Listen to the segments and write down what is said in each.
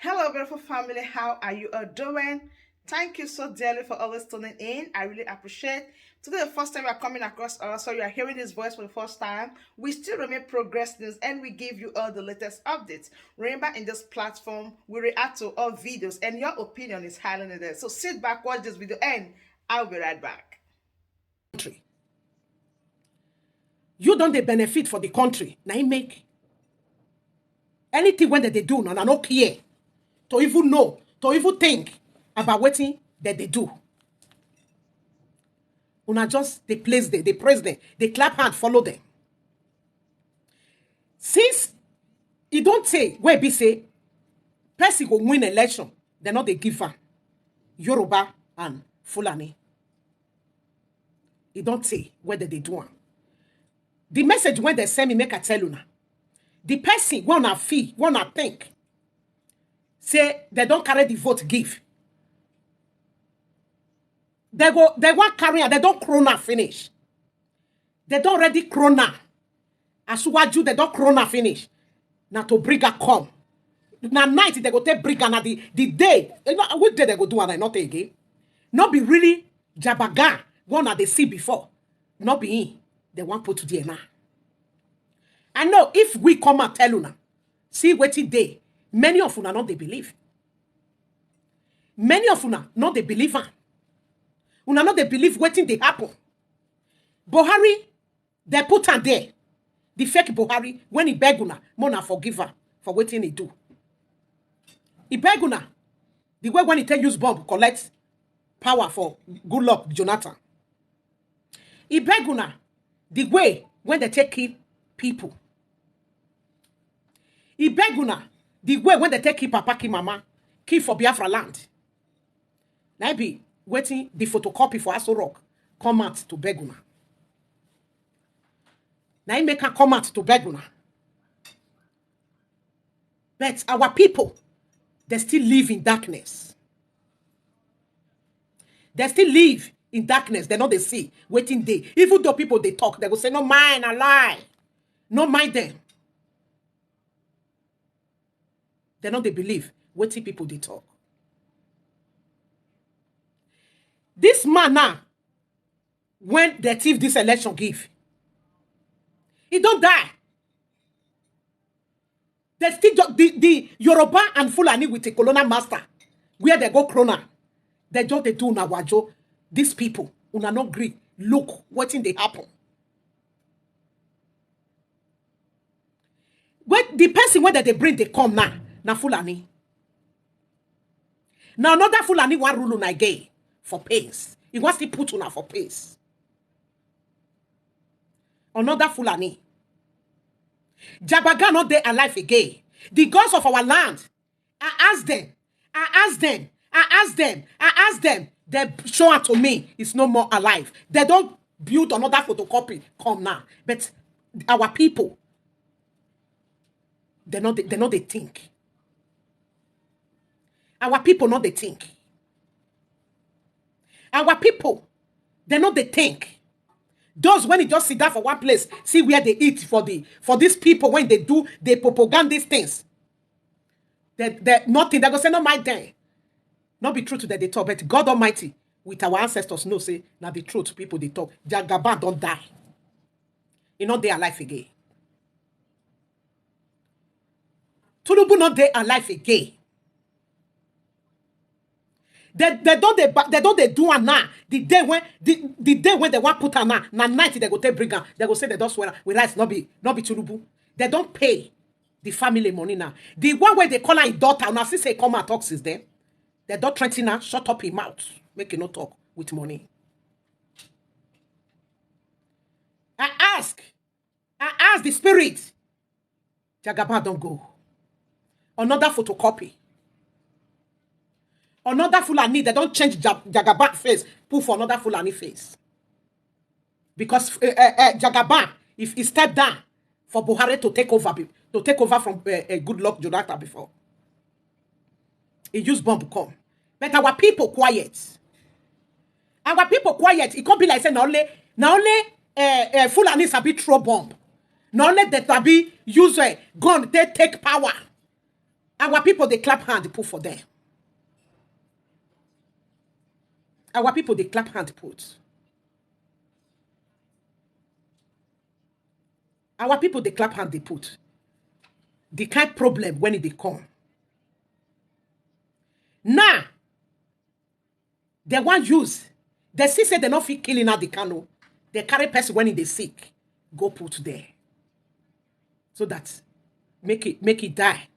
Hello, beautiful family. How are you all doing? Thank you so dearly for always tuning in. I really appreciate. Today, the first time you are coming across us, so you are hearing this voice for the first time. We still remain Progress News, and we give you all the latest updates. Remember, in this platform, we react to all videos, and your opinion is highly needed. So sit back, watch this video, and I'll be right back. Country. You don't they benefit for the country. Now you make anything when they do, no, no care to even know, to even think about what that they do. Una just they place them, they praise them, they clap hand, follow them. Since it don't say where be say person go win election, they're not the giver. Yoruba and Fulani. It don't say whether they do. The message when they send me make a tell you now. The person wanna feel, wanna think. Say they don't carry the vote give. They want carry they don't crona finish. They don't ready crona. As you they don't crona finish. Now to brigger come. Now night they go take brigger na the day. What day they go do and I not again? Not be really jabaga one that they see before. Not be in. They want put to the now. I know if we come and tell you now, see what day, many of you not they believe. Many of you not they believe. Una not they believe waiting they happen. Buhari, they put her there. The fake Buhari, when he beg una, mona forgive her for waiting he do. He beg una, the way when he take use bomb, collect power for good luck, Jonathan. He beg una, the way when they take kill people. He beg una, the way when they take kill papa, kill mama, kill for Biafra land. Now be waiting the photocopy for Aso Rock come out to beg una. Now he make a come out to beg una. But our people, they still live in darkness. They still live in darkness. They know they see waiting day. Even though people they talk, they go say, no mind, I lie. No mind them. They know they believe waiting people they talk. This man now, when the thief this election give, he don't die. They still the Yoruba and Fulani with a colonial master, where they go crona. They just they do now wajo. These people una not Gree. Look what in they happen. When the person where they bring they come now, na Fulani. Now another Fulani one rule on again for pains. He wants to put una for pains. Another Fulani. Jabaga not there alive again. The gods of our land. I ask them. They show up to me. It's no more alive. They don't build another photocopy. Come now. But our people, they know they think. Our people know they think. Our people, they know they think. Those when you just sit down for one place, see where they eat for these people when they propaganda these things. They nothing. They go say no my day. Not be true to that they talk, but God Almighty with our ancestors know say now the truth people they talk. Jagaban don't die. You know they are alive again. Tinubu not they alive again. They don't do it now. The day when they want put her now, na night they go take bring her. They go say they don't swear. We rights not be Tinubu. They don't pay the family money now. The one where they call her daughter, now since they come and talk since then, they don't threaten her, shut up his mouth, make him not talk with money. I ask the spirit. Jagaba don't go. Another photocopy. Another Fulani, they don't change Jagaban face, put for another Fulani face. Because Jagaban, if he step down for Buhari to take over from good luck Jonathan before. He used bomb come. But our people quiet. Our people quiet. It can't be like say now only Fulani sabi throw bomb. Not only that sabi use gun, they take power. Our people, they clap hand, put for them. Our people, they clap hand, put. Our people, they clap hand, they put. The kind problem when they come. Now, they want use. They see say they not fit killing at the canoe. They carry person when they sick. Go put there. So that make it die.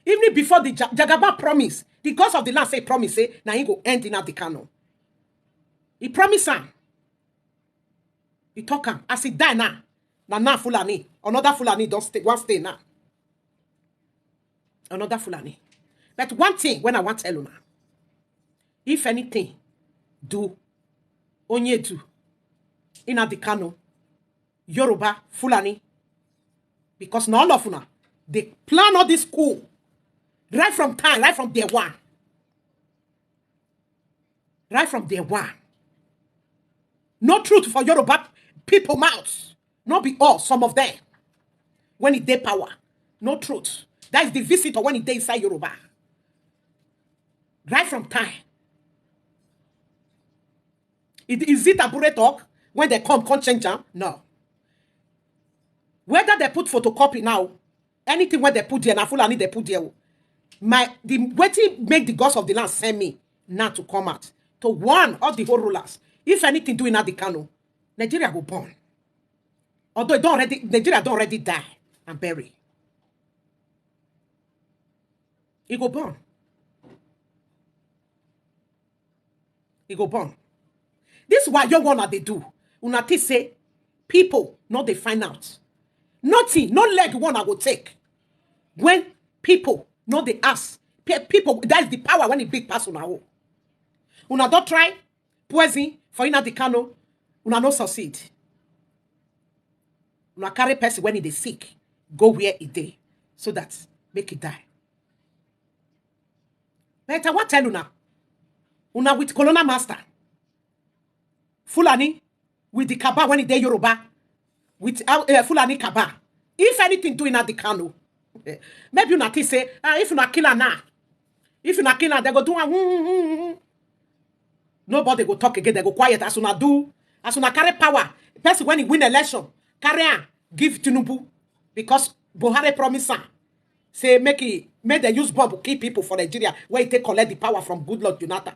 Even before the Jagaba promise, the gods of the land say promise, say, now he go end in at the canoe. He promise him. He talk him. As he die now, now Fulani. Another Fulani don't stay, one stay now. Another Fulani. But one thing, when I want to tell you now, if anything, do, onye do, in the Kano, Yoruba, Fulani, because none of una, they plan all this school, right from time, right from day one. Right from day one. No truth for Yoruba people mouths. Not be all, some of them. When it dey power. No truth. That is the visitor when it dey inside Yoruba. Right from time. Is it a bure talk? When they come, can't change them? No. Whether they put photocopy now, anything when they put there, na Fulani they put there. Waiting make the gods of the land send me now to come out. To warn all the whole rulers. If anything doing at the Kano, Nigeria go burn. Although Nigeria don't already die and bury. It go burn. It go burn. This is why you want they do. Una say people not they find out. Nothing, no leg one I go take. When people not they ask. People, that's the power when it big pass on our. Una don't try poison for ina the Kano. Una no succeed. Una carry person when they sick. Go where it dey. So that make it die. But I want tell una. Una with colonial master. Fulani with the Kaba when it dey Yoruba. With Fulani Kaba. If anything doing at the Kano. Maybe una say, if una kill her now. If una kill her, they go do Nobody go talk again. They go quiet. As una do. As una carry power. Person when he win election. Carry her. Give Tinubu. Because Buhari promise her. Say make the use bomb to kill people for Nigeria. Where he take collect the power from good Lord Jonathan.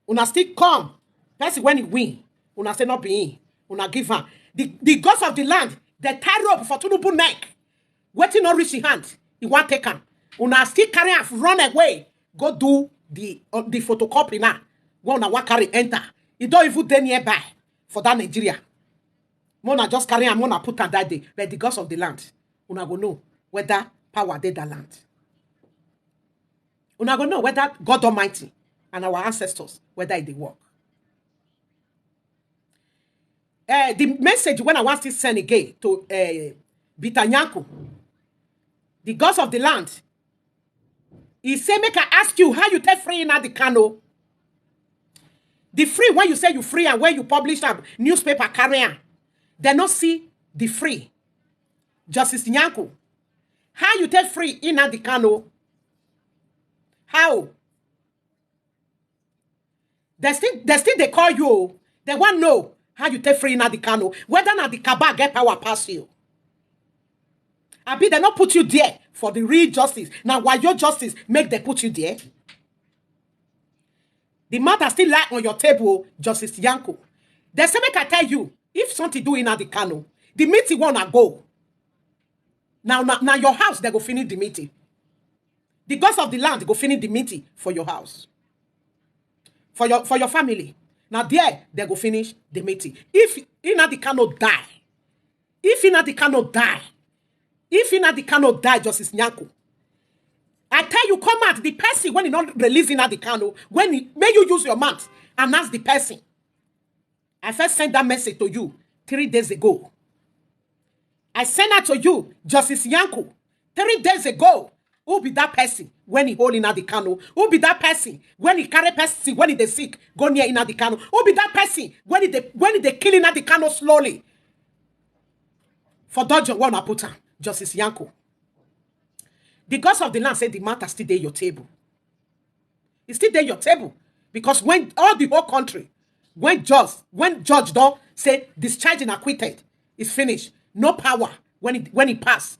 Una still come. Person when he win. Una say not be in. Una give her. The gods of the land. They tie rope for Tinubu neck. Waiting not reach his hand. He want take him. Una still carry her. Run away. Go do the photocopy now. Go on one carry enter. You don't even dey nearby for that Nigeria. Mona just carry and Mona put her that day. But the gods of the land, una go know whether power dey that land. Una go know whether God Almighty and our ancestors, whether they work. The message when I want to send again to Bitanyanku, the gods of the land, he say, make I ask you how you take free in the Kano. The free, when you say you free and when you publish a newspaper carrier, they not see the free. Justice Nyanku. How you take free in the Kano? How? They still they call you. They want to know how you take free in the Kano. Whether not the Kaba get power pass you. Abi they not put you there for the real justice. Now why your justice make they put you there? The matter still lie on your table, Justice Yanko. They say make I tell you, if something do in the Kano, the meeting wanna go. Now your house, they go finish the meeting. The gods of the land go finish the meeting for your house. For your family. Now there, they go finish the meeting. If Nnamdi Kanu die, if Nnamdi Kanu die, Justice Nyanko, I tell you, come out the person when you not release Nnamdi Kanu, may you use your mouth and ask the person. I first sent that message to you 3 days ago. I sent that to you, Justice Nyanko, 3 days ago. Who be that person when he hold Nnamdi Kanu? Who be that person when he carry person when he dey sick go near Nnamdi Kanu? Who be that person when he dey kill Nnamdi Kanu slowly? For dodge one I put him, Justice Yanko. The gods of the land say the matter still there your table. It's still there your table. Because when all the whole country, when judge don't say discharged and acquitted, it's finished. No power when it pass.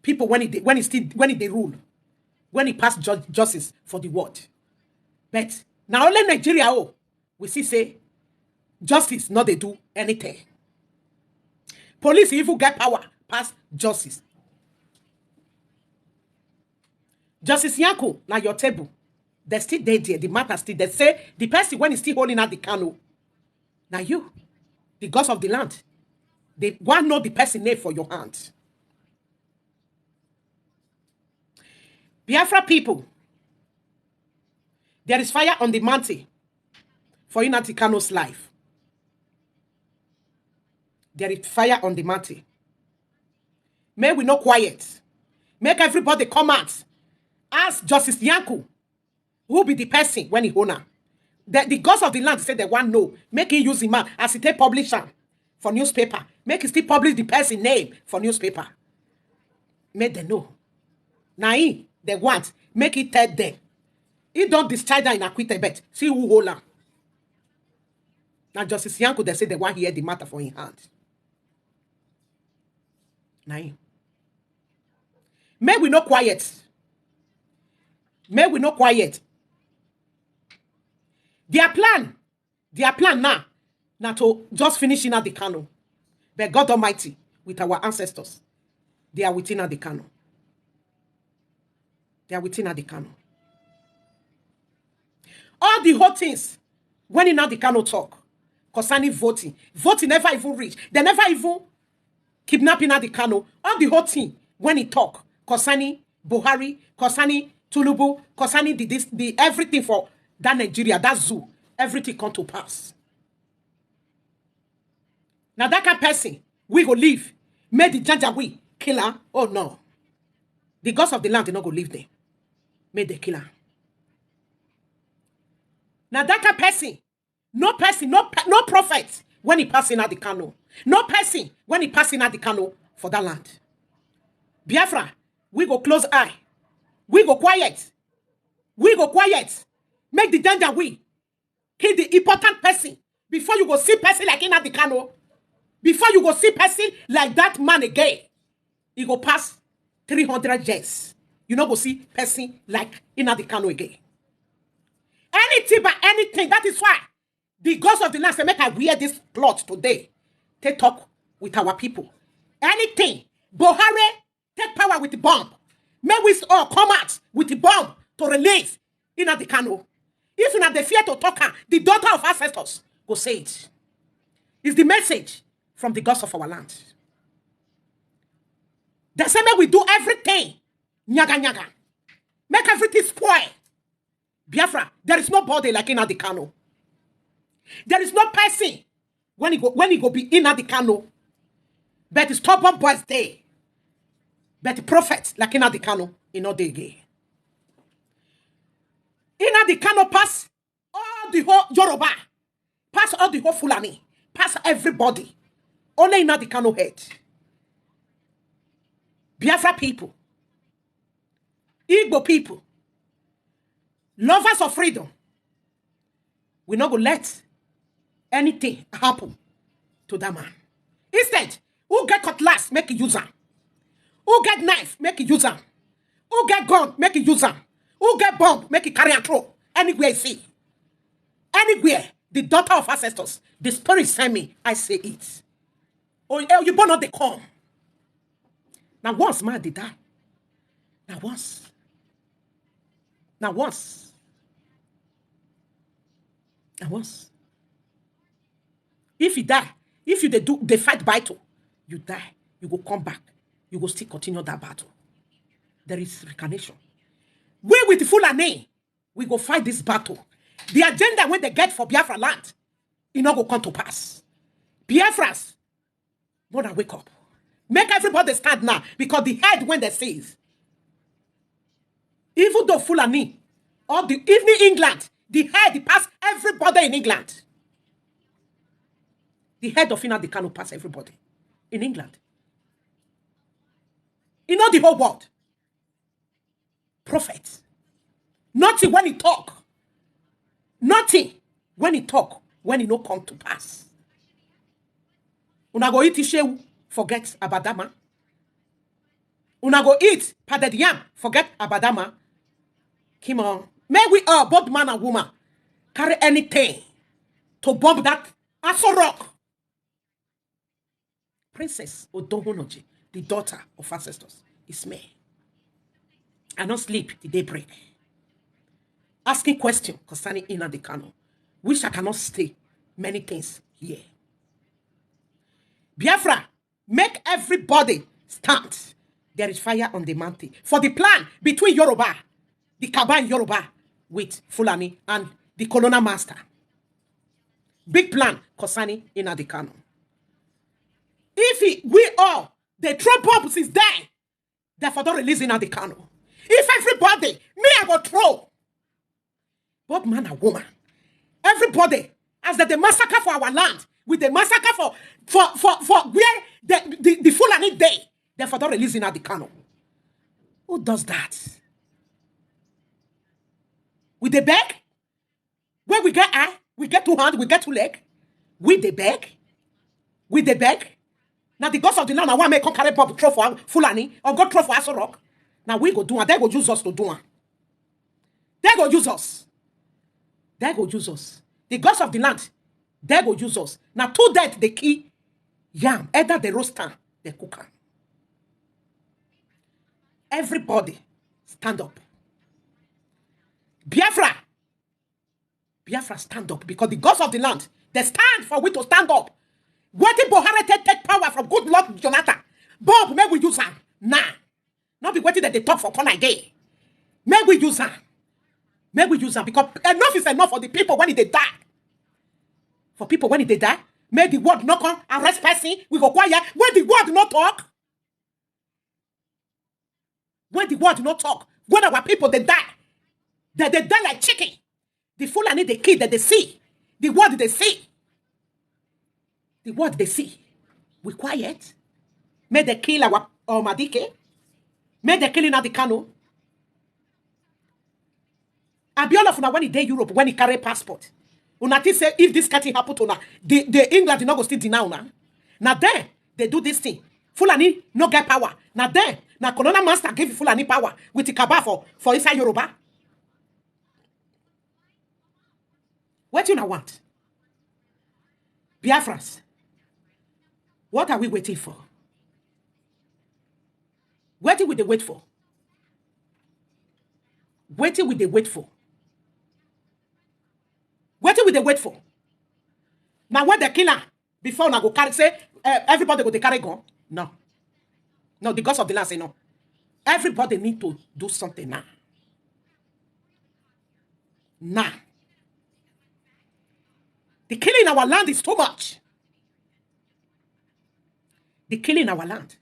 People when they rule, when it pass justice for the world. But now only Nigeria we see say justice not they do anything. Police even get power pass justice. Justice Yanko, now your table. They still there. The matter still. They say the person when is still holding out the canoe. Now you, the gods of the land, they want know the person name for your hand. Biafra people, there is fire on the mountain for Nnamdi Kanu's life. There is fire on the mountain. May we not quiet. Make everybody come out. Ask Justice Yanko, who be the person when he owner. The gods of the land say they want know. Make him use him as he take publisher for newspaper. Make him still publish the person name for newspaper. Make them know. Now they want. Make it tell them. He don't discharge her in acquitted bet. See who hold her. Now Justice Yanko, they say they want to hear the matter for in hand. Now may we not quiet. May we not quiet. Their plan now to just finishing at the canoe. But God Almighty, with our ancestors, they are within at the canoe. They are within at the canoe. All the whole things, when in the canoe talk, concerning voting never even reach. They never even kidnapping at the canoe. All the whole thing, when he talk, concerning Buhari, concerning Tinubu, concerning the everything for that Nigeria, that zoo, everything come to pass. Now that kind of person, we go live. Make the Janjaweed killer. Oh no. The gods of the land, they not go live there. Make the killer. Now that kind of person, no prophet when he passing out the canoe. No person when he passing out the canoe for that land. Biafra, we go close eye. We go quiet. We go quiet. Make the danger we. Kill the important person. Before you go see person like in the canoe. Before you go see person like that man again. He go pass 300 years. You not go see person like in the canoe again. Anything but anything. That is why the gods of the land say make I wear this plot today. They talk with our people. Anything. Buhari take power with the bomb. May we all come out with the bomb to release in the canoe. If you not the fear to talk, the daughter of ancestors go say it. It's the message from the gods of our land. They say may we do everything. Nyaga nyaga. Make everything spoil. Biafra, there is nobody like in the canoe. There is no person when he go be in the canoe. But the stubborn boys there. But the prophet like in the canoe in all day again. In the canoe pass all the whole Yoruba, pass all the whole Fulani, pass everybody. Only in the canoe head. Biafra people, Igbo people, lovers of freedom, we not go let anything happen to that man. Instead, who get cutlass, make it use am. Who get knife, make it use am. Who get gun, make it use am. Who get bomb, make it carry and throw. Anywhere you see. Anywhere, the daughter of ancestors, the spirit send me, I say it. Oh, you born not they come. Now once man they die. Now once. Now once. Now once. If you die, if you they fight battle, you die, you go come back, you go still continue that battle. There is reincarnation. We with the Fulani, we go fight this battle. The agenda when they get for Biafra land, it not go come to pass. Biafras, more than wake up. Make everybody stand now, because the head when they says, even though Fulani, or the evening England, the head pass everybody in England. The head of Nnamdi Kanu pass everybody in England. You know the whole world. prophet. Nothing when he talk. Nothing when he talk. When he no come to pass. Una go eat ishewu, forget abadama. Una go eat pounded yam, forget abadama. Come on. May we all, both man and woman, carry anything to bomb that Aso Rock. Princess Odohonoji, the daughter of ancestors, is me. I don't sleep the daybreak. Asking questions concerning Nnamdi Kanu, which I cannot say many things here. Biafra, make everybody stand. There is fire on the mountain. For the plan between Yoruba, the Kaban Yoruba, with Fulani and the colonial master. Big plan concerning Nnamdi Kanu. If we all, the throw bombs is there, therefore don't release Nnamdi Kanu. If everybody, me I go throw. Both man and woman, everybody, as they massacre for our land, with the massacre for where the Fulani day, therefore don't release Nnamdi Kanu. Who does that? With the beg? Where we get eye, we get 2 hands, we get 2 legs. With the beg? With the beg? Now the gods of the land, I want to make carry Bob throw for Fulani, or God throw for Aso Rock. Now we go do it. They go use us to do it. They go use us. They go use us. The gods of the land, they go use us. Now to that the key yam, either the roaster, the cooker. Everybody stand up. Biafra, stand up, because the gods of the land, they stand for we to stand up. Waiting Buhari take power from good Lord Jonathan. Bob, may we use her? Nah. Not be waiting that they talk for corner again. May we use her? May we use her? Because enough is enough for the people when they die. For people when they die, may the word not come, arrest person, we go quiet. When the word not talk, when the word not talk, when our people they die like chicken. The Fulani they kill that they see. The word they see. The word they see. We quiet. May they kill our Madike. May they kill Nnamdi Kanu. Abiola Funa when he day Europe, when he carry passport. Unati say if this thing happen to una, the England did not go still deny una. Now then they do this thing. Fulani no get power. Now then, now colonial master give Fulani power with the kaba for inside Yoruba. What do you now want? Biafras. What are we waiting for? Waiting with the wait for. Waiting with the wait for. Waiting with the wait for. Now when the killer, before now go carry, say, everybody go they carry gun. No. No, the gods of the land say no. Everybody need to do something now. Now. The killing in our land is too much. The killing in our land.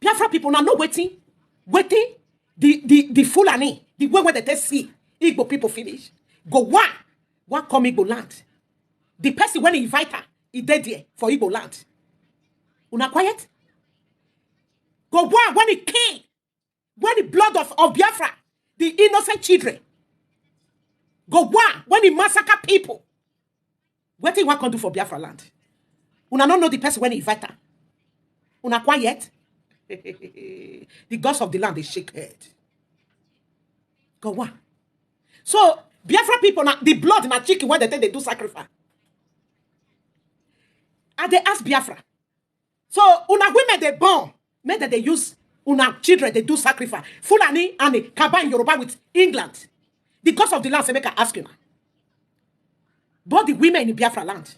Biafra people now no waiting. The Fulani, the way where they see Igbo people finish. Go one come Igbo land. The person when he invite her, he dead there for Igbo land. Una quiet? Go one when he kill, when the blood of Biafra, the innocent children. Go one when he massacre people. What do you want to do for Biafra land? Una don't know the person when he invite her. Una quiet? The gods of the land, they shake head. Go on. So, Biafra people, now, the blood in a chicken, when they do sacrifice. And they ask Biafra. So, una women, they born. Maybe they use una children, they do sacrifice. Fulani and the Kaba in Yoruba with England. The gods of the land, say, make I ask you now. But the women in Biafra land.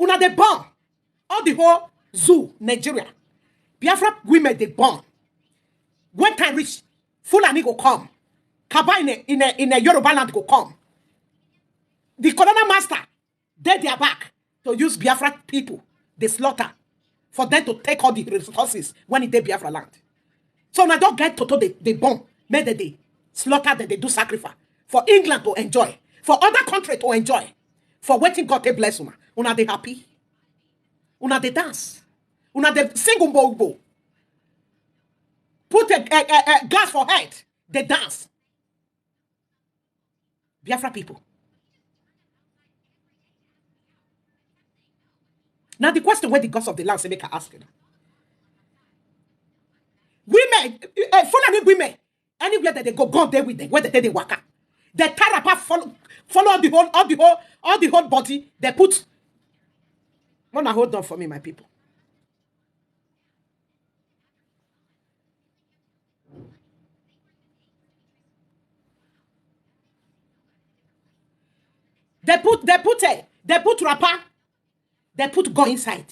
Una they born. All the whole zoo, Nigeria. Biafra women they born. When time reach, Fulani go come. Kaba in a Yoruba land go come. The colonial master, they their back to use Biafra people, they slaughter, for them to take all the resources when it they Biafra land. So now don't get to they bomb, maybe they slaughter, then they do sacrifice for England to enjoy, for other country to enjoy, for waiting God to bless una. Una they happy, una they dance, una they sing umbo. put a glass for head. They dance. Biafra people. Now the question where the gods of the land say make her ask it. Women, follow women. Anywhere that they go, God there with them. Where they waka. The tarapa follow the whole body. They put. Wanna hold on for me, my people. They put wrapper. They put God inside.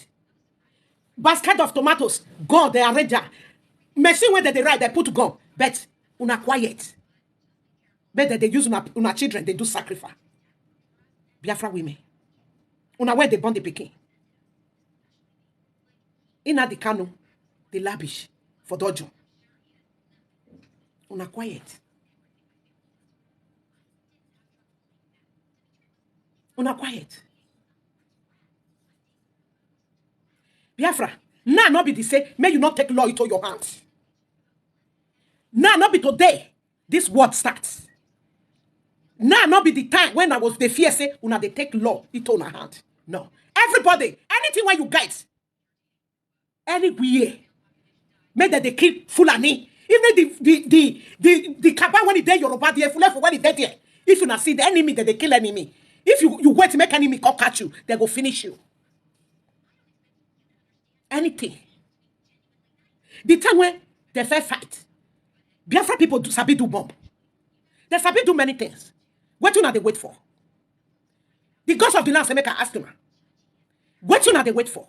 Basket of tomatoes. God, they arrange her. Machine where they write, they put God. But una quiet. But they use una children, they do sacrifice. Biafra women. Una where they born the pikin. Ina the cano, the lavish for dojo. Una quiet. Una quiet. Biafra, now not be the same. May you not take law into your hands. Now not be today. This word starts. Now not be the time when I was the fear say, una they take law into our hand. No. Everybody, anything where you guys, anywhere, make that they keep Fulani. Even the Kaba when it there, Yoruba, the Fulani when it there. If you not see the enemy, that they kill enemy. If you wait to make enemy come catch you, they go finish you. Anything. The time when they fair fight, Biafra people do sabi do bomb. They sabi do many things. What you now they wait for? The gods of the land say make I ask them. What you now they wait for?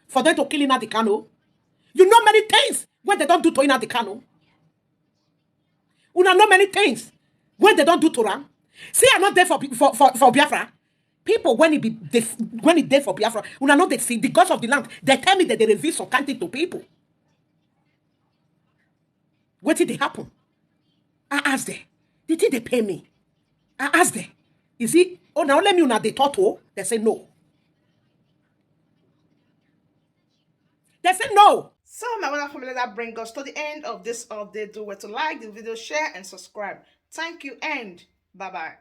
For them to kill in the cano? You know many things when they don't do to in the cano. You know many things when they don't do to Ram. See, I'm not there for Biafra. People when it there for Biafra, you know they see the gods of the land. They tell me that they reveal some kind to people. What did they happen? I asked them. Did they pay me? I asked them. Is it? Oh, now let me know they thought. Oh, they say no. They say no. So my wonderful family, that brings us to the end of this update. Do well to like the video, share, and subscribe. Thank you and bye-bye.